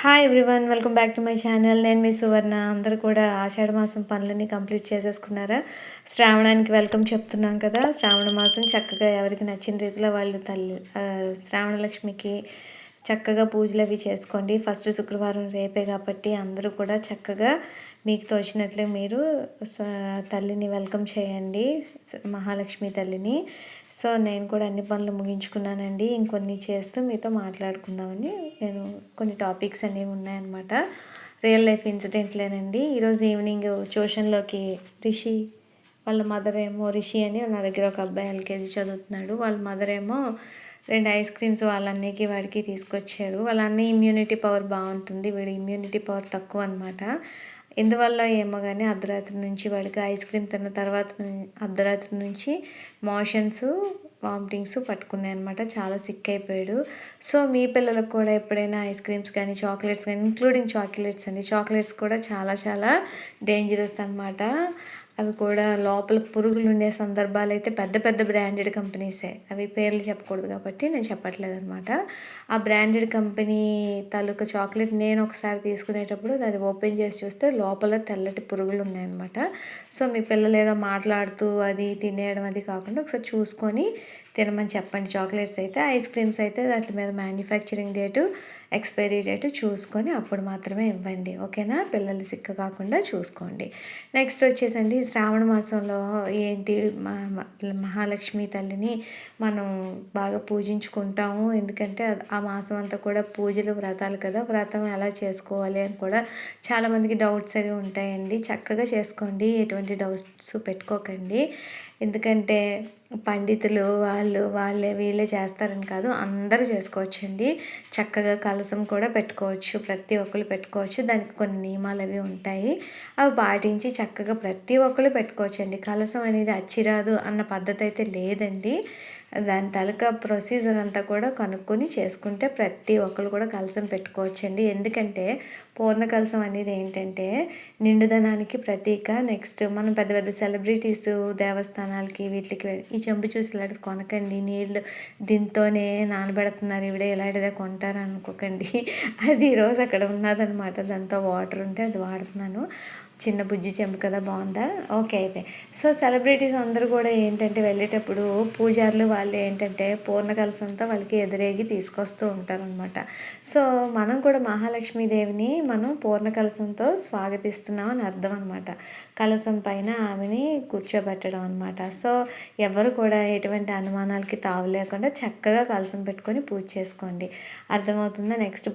Hi everyone, welcome back to my channel. నేను మీ సువర్ణ. అందరూ కూడా ఆషాఢ మాసం పనులన్నీ కంప్లీట్ చేసేసుకున్నారా? శ్రావణానికి వెల్కమ్ చెప్తున్నాం కదా. శ్రావణ మాసం చక్కగా ఎవరికి నచ్చిన రీతిలో వాళ్ళు శ్రావణ లక్ష్మికి చక్కగా పూజలు అవి చేసుకోండి. ఫస్ట్ శుక్రవారం రేపే కాబట్టి అందరూ కూడా చక్కగా మీకు తోచినట్లే మీరు తల్లిని వెల్కమ్ చేయండి, మహాలక్ష్మి తల్లిని. సో నేను కూడా అన్ని పనులు ముగించుకున్నానండి. ఇంకొన్ని చేస్తూ మీతో మాట్లాడుకుందామని నేను కొన్ని టాపిక్స్ అనేవి ఉన్నాయన్నమాట. రియల్ లైఫ్ ఇన్సిడెంట్లేనండి. ఈరోజు ఈవినింగ్ ట్యూషన్లోకి రిషి వాళ్ళ మదర్ ఏమో, రిషి అని నా దగ్గర ఒక అబ్బాయి ఎల్కేజీ చదువుతున్నాడు, వాళ్ళ మదర్ ఏమో 2 ఐస్ క్రీమ్స్ వాళ్ళ అన్నయ్యకి వాడికి తీసుకొచ్చారు. వాళ్ళ అన్నయ్య ఇమ్యూనిటీ పవర్ బాగుంటుంది, వీడి ఇమ్యూనిటీ పవర్ తక్కువ అనమాట. ఎందువల్ల ఏమో కానీ అర్ధరాత్రి నుంచి వాడికి ఐస్ క్రీమ్ తిన్న తర్వాత అర్ధరాత్రి నుంచి మోషన్స్, వామిటింగ్స్ పట్టుకున్నాయి అనమాట. చాలా సిక్ అయిపోయాడు. సో మీ పిల్లలకు కూడా ఎప్పుడైనా ఐస్ క్రీమ్స్ కానీ చాక్లెట్స్ కానీ, ఇంక్లూడింగ్ చాక్లెట్స్ అండి, చాక్లెట్స్ కూడా చాలా చాలా డేంజరస్ అనమాట. అవి కూడా లోపల పురుగులు ఉండే సందర్భాలు అయితే పెద్ద పెద్ద బ్రాండెడ్ కంపెనీసే, అవి పేర్లు చెప్పకూడదు కాబట్టి నేను చెప్పట్లేదు అనమాట. ఆ బ్రాండెడ్ కంపెనీ తాలూకా చాక్లెట్ నేను ఒకసారి తీసుకునేటప్పుడు అది ఓపెన్ చేసి చూస్తే లోపల తెల్లటి పురుగులు ఉన్నాయన్నమాట. సో మీ పిల్లలు ఏదో మాట్లాడుతూ అది తినేయడం అది కాకుండా ఒకసారి చూసుకొని తినమని చెప్పండి. చాక్లెట్స్ అయితే, ఐస్ క్రీమ్స్ అయితే వాటి మీద మ్యానుఫ్యాక్చరింగ్ డేటు, ఎక్స్పైరీ డేటు చూసుకొని అప్పుడు మాత్రమే ఇవ్వండి. ఓకేనా? పిల్లలు సిక్క కాకుండా చూసుకోండి. నెక్స్ట్ వచ్చేసండి, శ్రావణ మాసంలో ఏంటి, మహాలక్ష్మి తల్లిని మనం బాగా పూజించుకుంటాము. ఎందుకంటే ఆ మాసం అంతా కూడా పూజలు, వ్రతాలు కదా. వ్రతం ఎలా చేసుకోవాలి అని కూడా చాలామందికి డౌట్స్ అవి ఉంటాయండి. చక్కగా చేసుకోండి, ఎటువంటి డౌట్స్ పెట్టుకోకండి. ఎందుకంటే పండితులు వాళ్ళే వీళ్ళే చేస్తారని కాదు, అందరూ చేసుకోవచ్చండి. చక్కగా కలసం కూడా పెట్టుకోవచ్చు, ప్రతి ఒక్కరు పెట్టుకోవచ్చు. దానికి కొన్ని నియమాలు అవి ఉంటాయి, అవి పాటించి చక్కగా ప్రతి ఒక్కరు పెట్టుకోవచ్చండి. కలసం అనేది అచ్చిరాదు అన్న పద్ధతి అయితే లేదండి. దాని తాలూకా ప్రొసీజర్ అంతా కూడా కనుక్కొని చేసుకుంటే ప్రతి ఒక్కరు కూడా కలసం పెట్టుకోవచ్చండి. ఎందుకంటే పూర్ణ కలసం అనేది ఏంటంటే నిండుదనానికి ప్రతీక. నెక్స్ట్ మనం పెద్ద పెద్ద సెలబ్రిటీస్ దేవస్థానాలకి వీటికి ఈ చెంబు చూసి ఇలాంటిది కొనకండి, నీళ్ళు దీంతోనే నానబెడుతున్నారు ఇవిడే ఇలాంటిదే కొంటారు అనుకోకండి. అది ఈరోజు అక్కడ ఉన్నదనమాట, దాంతో వాటర్ ఉంటే అది వాడుతున్నాను. చిన్న బుజ్జి చెంబు కదా, బాగుందా? ఓకే. అయితే సో సెలబ్రిటీస్ అందరూ కూడా ఏంటంటే వెళ్ళేటప్పుడు పూజారులు వాళ్ళు ఏంటంటే పూర్ణ కలసంతో వాళ్ళకి ఎదురేగి తీసుకొస్తూ ఉంటారనమాట. సో మనం కూడా మహాలక్ష్మీదేవిని మనం పూర్ణ కలసంతో స్వాగతిస్తున్నాం అని అర్థం అనమాట. కలసం పైన ఆమెని కూర్చోబెట్టడం అనమాట. సో ఎవరు కూడా ఎటువంటి అనుమానాలకి తావు లేకుండా చక్కగా కలసం పెట్టుకొని పూజ చేసుకోండి. అర్థమవుతుందా? నెక్స్ట్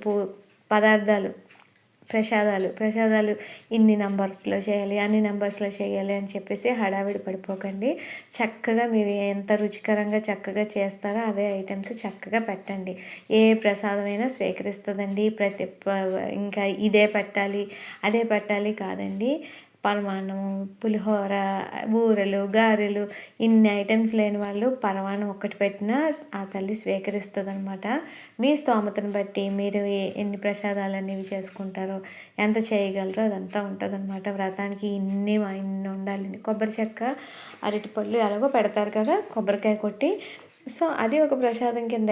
ప్రసాదాలు ఇన్ని నెంబర్స్లో చేయాలి, అన్ని నెంబర్స్లో చేయాలి అని చెప్పేసి హడావిడి పడిపోకండి. చక్కగా మీరు ఎంత రుచికరంగా చక్కగా చేస్తారో అవే ఐటమ్స్ చక్కగా పెట్టండి. ఏ ప్రసాదమైనా స్వీకరిస్తుందండి. ఇంకా ఇదే పెట్టాలి అదే పెట్టాలి కాదండి. పరమాన్నము, పులిహోర, బూరెలు, గారెలు, ఇన్ని ఐటమ్స్ లేని వాళ్ళు పరమాన్నం ఒక్కటి పెట్టినా ఆ తల్లి స్వీకరిస్తుంది అనమాట. మీ స్తోమతను బట్టి మీరు ఎన్ని ప్రసాదాలు అనేవి చేసుకుంటారో, ఎంత చేయగలరో అదంతా ఉంటుంది అనమాట. వ్రతానికి ఇన్ని ఉండాలి. కొబ్బరి చెక్క, అరటిపళ్ళు ఎలాగో పెడతారు కదా, కొబ్బరికాయ కొట్టి. సో అది ఒక ప్రసాదం కింద.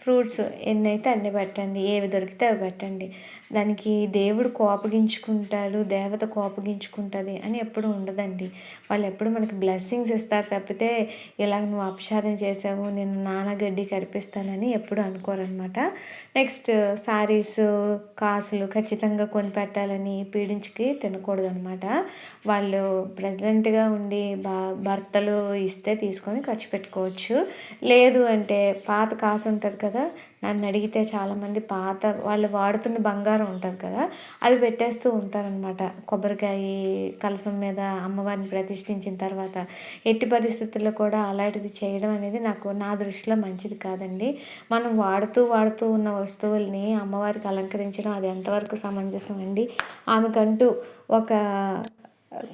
ఫ్రూట్స్ ఎన్ని అయితే అన్ని పెట్టండి, ఏవి దొరికితే అవి పెట్టండి. దానికి దేవుడు కోపగించుకుంటాడు, దేవత కోపగించుకుంటుంది అని ఎప్పుడు ఉండదండి. వాళ్ళు ఎప్పుడు మనకి బ్లెస్సింగ్స్ ఇస్తారు తప్పితే ఇలాగ నువ్వు అపచారం చేసావు, నేను నానగడ్డి కరిపిస్తానని ఎప్పుడు అనుకోరనమాట. నెక్స్ట్ శారీస్, కాసులు ఖచ్చితంగా కొని పెట్టాలని పీడించుకి తినకూడదు అనమాట. వాళ్ళు ప్రజెంట్గా ఉండి భర్తలు ఇస్తే తీసుకొని ఖర్చు పెట్టుకోవచ్చు. లేదు అంటే పాత కాసు ఉంటుంది కదా, నన్ను అడిగితే చాలామంది పాత వాళ్ళు వాడుతున్న బంగారం ఉంటుంది కదా, అది పెట్టేస్తూ ఉంటారనమాట. కొబ్బరికాయ కలసం మీద అమ్మవారిని ప్రతిష్ఠించిన తర్వాత ఎట్టి పరిస్థితుల్లో కూడా అలాంటిది చేయడం అనేది నా దృష్టిలో మంచిది కాదండి. మనం వాడుతూ ఉన్న వస్తువుల్ని అమ్మవారికి అలంకరించడం అది ఎంతవరకు సమంజసం అండి? ఆమెకంటూ ఒక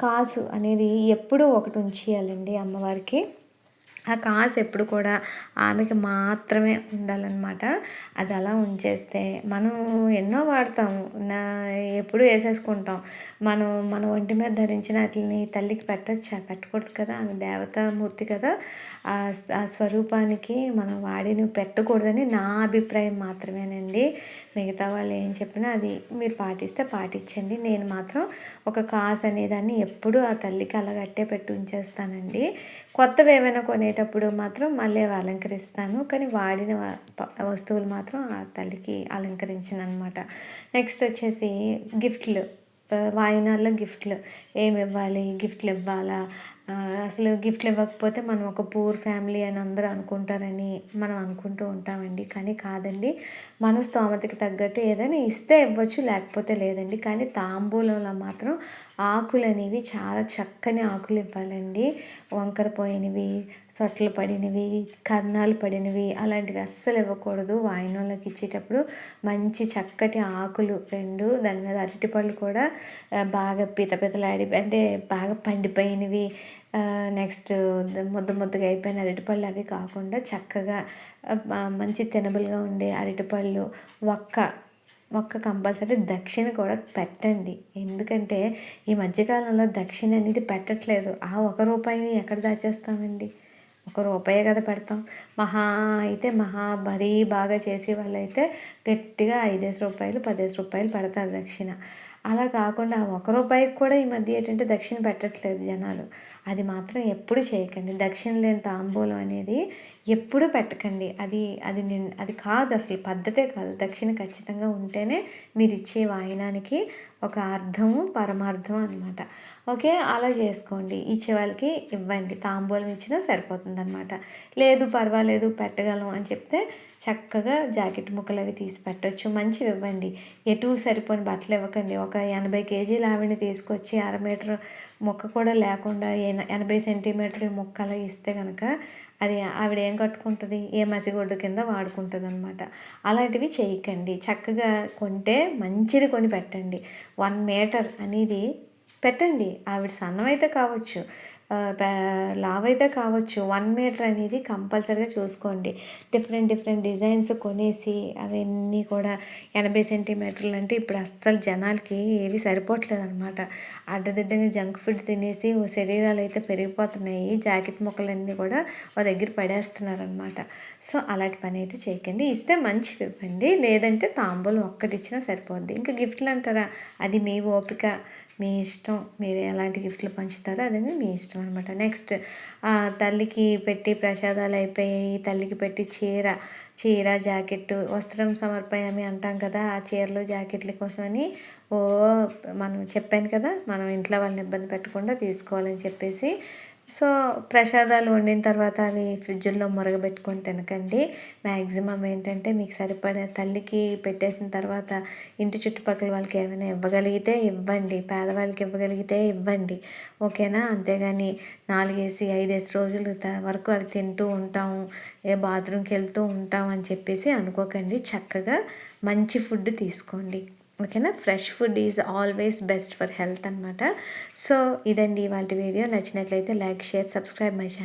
కాసు అనేది ఎప్పుడూ ఒకటి ఉంచేయాలండి అమ్మవారికి. ఆ కాసు ఎప్పుడు కూడా ఆమెకి మాత్రమే ఉండాలన్నమాట. అది అలా ఉంచేస్తే మనం ఎన్నో వాడతాము. ఎప్పుడూ ఏసేసుకుంటాం. మనం మన ఒంటి మీద ధరించిన ఆటిలిని తల్లికి పెట్టొచ్చా? పెట్టకూడదు కదా! ఆమె దేవతామూర్తి కదా! ఆ స్వరూపానికి మనం వాడినవి పెట్టకూడదని నా అభిప్రాయం మాత్రమేనండి. మిగతా వాళ్ళు ఏం చెప్పినా అది మీరు పాటిస్తే పాటించండి. నేను మాత్రం ఒక కాసు అనేదాన్ని ఎప్పుడూ ఆ తల్లికి అలాగట్టే పెట్టి ఉంచేస్తానండి. కొత్తవి ఏమైనా కొనేటప్పుడు మాత్రం మళ్ళీ అవి అలంకరిస్తాను. కానీ వాడిన వస్తువులు మాత్రం ఆ తల్లికి అలంకరించననమాట. నెక్స్ట్ వచ్చేసి గిఫ్ట్లు. వాయినాల్లో గిఫ్ట్లు ఏమివ్వాలి? గిఫ్ట్లు ఇవ్వాలా? అసలు గిఫ్ట్లు ఇవ్వకపోతే మనం ఒక పూర్ ఫ్యామిలీ అని అందరూ అనుకుంటారని మనం అనుకుంటూ ఉంటామండి. కానీ కాదండి. మన స్తోమతకి తగ్గట్టు ఏదైనా ఇస్తే ఇవ్వచ్చు, లేకపోతే లేదండి. కానీ తాంబూలంలో మాత్రం ఆకులనేవి చాలా చక్కని ఆకులు ఇవ్వాలండి. వంకర పోయినవి, సొట్లు పడినవి, కన్నాలు పడినవి అలాంటివి అస్సలు ఇవ్వకూడదు. వాయినంలోకి ఇచ్చేటప్పుడు మంచి చక్కటి ఆకులు 2 దాని మీద అరటిపళ్ళు కూడా బాగా పితపితలాడి అంటే బాగా పండిపోయినవి, నెక్స్ట్ ముద్దగా అయిపోయిన అరటిపళ్ళు అవి కాకుండా చక్కగా మంచి తినబుల్గా ఉండే అరటిపళ్ళు, ఒక్క కంపల్సరీ దక్షిణ కూడా పెట్టండి. ఎందుకంటే ఈ మధ్యకాలంలో దక్షిణ అనేది పెట్టట్లేదు. ఆ రూ. 1 ఎక్కడ దాచేస్తామండి? రూపాయే కదా పెడతాం. మరీ బాగా చేసే వాళ్ళైతే గట్టిగా రూ. 5, రూ. 10 పెడతారు దక్షిణ. అలా కాకుండా ఆ రూపాయికి కూడా ఈ మధ్య ఏంటంటే దక్షిణ పెట్టట్లేదు జనాలు. అది మాత్రం ఎప్పుడు చేయకండి. దక్షిణ లేని తాంబూలం అనేది ఎప్పుడూ పెట్టకండి. అది కాదు, అసలు పద్ధతే కాదు. దక్షిణ ఖచ్చితంగా ఉంటేనే మీరు ఇచ్చే వాయినానికి ఒక అర్థము పరమార్థం అనమాట. ఓకే, అలా చేసుకోండి. ఇచ్చే వాళ్ళకి ఇవ్వండి. తాంబూలం ఇచ్చినా సరిపోతుందన్నమాట. లేదు పర్వాలేదు పెట్టగలం అని చెప్తే చక్కగా జాకెట్ ముక్కలు అవి తీసి పెట్టచ్చు. మంచివి ఇవ్వండి. ఎటు సరిపోని బట్టలు ఇవ్వకండి. ఒక 80 కేజీల ఆవిడని తీసుకొచ్చి 1/2 మీటర్ ముక్క కూడా లేకుండా 80 సెంటీమీటర్ల ముక్క అలా ఇస్తే కనుక అది ఆవిడ ఏం కట్టుకుంటుంది? ఏ మసిగుడ్డు కింద వాడుకుంటుంది అనమాట. అలాంటివి చేయకండి. చక్కగా కొంటే మంచిది కొని పెట్టండి. 1 మీటర్ అనేది పెట్టండి. ఆవిడ సన్నమైతే కావచ్చు, లావైతే కావచ్చు, 1 మీటర్ అనేది కంపల్సరీగా చూసుకోండి. డిఫరెంట్ డిజైన్స్ కొనేసి అవన్నీ కూడా 80 సెంటీమీటర్లు అంటే ఇప్పుడు అస్సలు జనాలకి ఏవి సరిపోవట్లేదు అనమాట. అడ్డదిడ్డంగా జంక్ ఫుడ్ తినేసి శరీరాలు అయితే పెరిగిపోతున్నాయి. జాకెట్ ముక్కలన్నీ కూడా ఓ దగ్గర పడేస్తున్నారనమాట. సో అలాంటి పని అయితే చేయకండి. ఇస్తే మంచివి ఇవ్వండి. లేదంటే తాంబూలం ఒక్కటిచ్చినా సరిపోద్ది. ఇంకా గిఫ్ట్లు అంటారా? అది మీ ఓపిక, మీ ఇష్టం. మీరు ఎలాంటి గిఫ్ట్లు పంచుతారో అదని మీ ఇష్టం అనమాట. నెక్స్ట్ తల్లికి పెట్టి ప్రసాదాలు అయిపోయాయి. తల్లికి పెట్టి చీర జాకెట్టు వస్త్రం సమర్పయామి అంటాం కదా. ఆ చీరలు జాకెట్ల కోసమని మనం చెప్పాను కదా, మనం ఇంట్లో వాళ్ళని ఇబ్బంది పెట్టకుండా తీసుకోవాలని చెప్పేసి. సో ప్రసాదాలు వండిన తర్వాత అవి ఫ్రిడ్జ్లో మురగబెట్టుకొని తినకండి. మ్యాక్సిమం ఏంటంటే మీకు సరిపడే తల్లికి పెట్టేసిన తర్వాత ఇంటి చుట్టుపక్కల వాళ్ళకి ఏమైనా ఇవ్వగలిగితే ఇవ్వండి. పేదవాళ్ళకి ఇవ్వగలిగితే ఇవ్వండి. ఓకేనా? అంతేగాని 5 రోజుల వరకు అవి తింటూ ఉంటాము, బాత్రూమ్కి వెళ్తూ ఉంటాం అని చెప్పేసి అనుకోకండి. చక్కగా మంచి ఫుడ్ తీసుకోండి. ఓకేనా? Fresh food is always best for health అనమాట. సో ఇదండి ఇవాళ వీడియో. నచ్చినట్లయితే like, share, subscribe my channel.